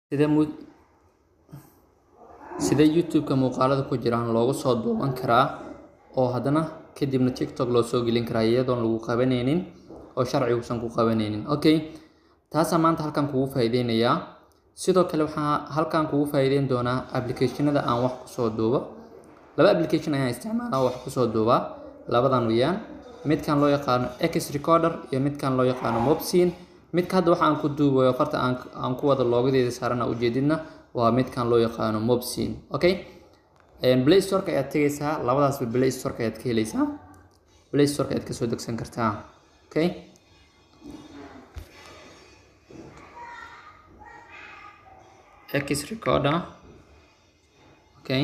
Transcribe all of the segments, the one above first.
sida YouTube-ka muuqaalada ku jiraan loogu soo duuban karaa oo haddana kadibna TikTok loo soo gelin karaa iyadoon lagu qabanaynin oo sharcigu ku qabanaynin. Okay, taas maanta halkan kugu faa'iideynayaa. sidoo kale waxaan halkan kugu faa'iideyn doonaa applicationada aan wax ku soo duubo. laba application ayaan isticmaalaa wax ku soo duubaa, labadan weeyaan. midkan loo yaqaano X Recorder iyo midkan loo yaqaano Mobscene. midka hadda waxaan ku duubayo farta aan ku wada loogadeeda saarana ujeedidna waa midkan loo yaqaano Mobscene. Okay, Play Store ka ayaad tagaysaa, labadaasba Play Store ka ayaad ka helaysaa. Play Store ka ayaad ka soo degsan kartaa. Okay, X Recorder. Okay,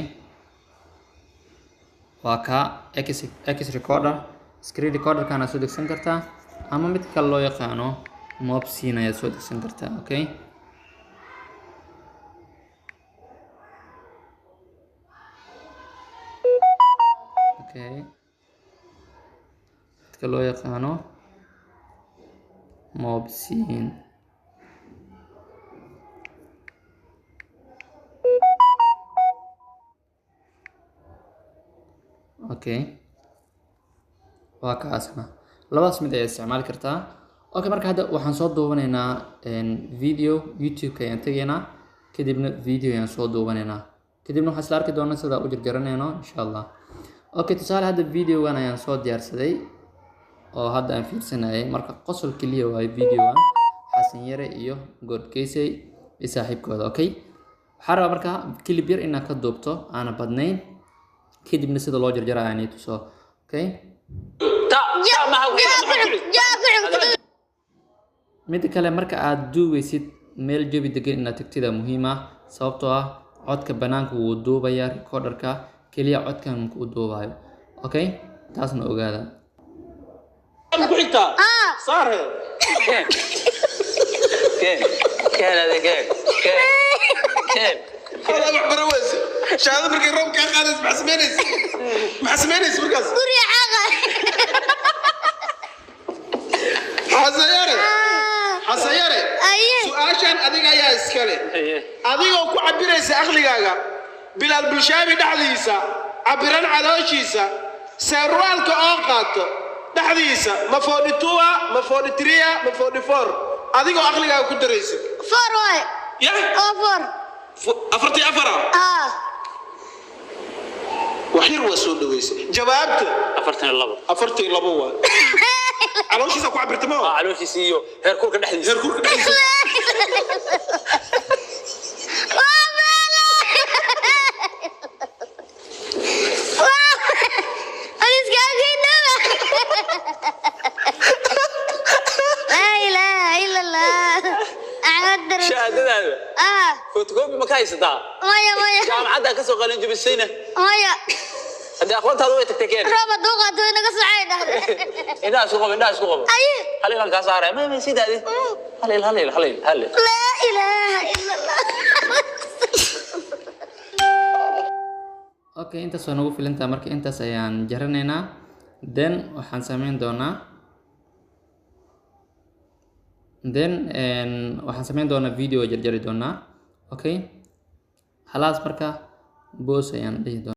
waa ka X Recorder. Screen recorder kana soo degsan kartaa ama mid kale loo yaqaano Mobscene ayaad soo degsan kartaa. Okay, midka loo yaqaano Mobscene. Okay, waa kaasna labadaas mid ayaad isticmaali kartaa. Okay, marka hadda waxaan soo duubanaynaa video YouTube-ka ayaan tagaynaa, kadibna video ayaan soo duubanaynaa, kadibna waxaan isla arki doonaa sida u jarjaranayno insha Allah. Okay, tusaale hadda videogan ayaan soo diyaarsaday oo hadda aan fiirsanayay. marka qosol kaliya waa videogan Xasan Yare iyo Godkeysay iyo saaxiibkooda. Okay, waxaan rabaa marka clip yar inaad ka duubto aan badnayn, kadibna sida loo jarjarayo aan tuso. Okay, mid kale marka aad duubaysid meel jawi degan inaad tagtida muhiim ah, sababtoo ah codka banaanka wuu duubayaa, recorderka kaliya codkan uu duubayo. Okay, taasna ogaada. هذا محبروس شهادة مركي روب كان خالص محسمينيس مركز قري عاقل حسياري سؤاشان أديك يا إسكالي أديك أكو عبيريس أخلقاقا بلال بالشامي دحديسا عبيران علوشيسا سيروالك أوقاتو دحديسا مفودي توا مفودي تريا مفودي فور أديك أخلقاقا كنتريسا فور واي يا فور أفرتي أفرا وحير وسود ويس جوابت أفرتي اللبوة علوشي ساكو عبرت ما علوشي سيو هيركورك دحديس شهادة هذا فوتوكوبي ما كايستا مايا جامعة كسو قالين جيب السنة مايا هذا أخوان تروي تكتكين روبا دوقة دوينا قصة عيدة الناس قوم خلينا الكاسارة ما يصير هذه خليل لا إله إلا الله. Okay, intaas waa nagu filantaa. marka intaas ayaan jaranaynaa, then waxaan sameyn doonaa video jarjari doonaa. Okay, halaas marka boos ayaan dhihi doonaa.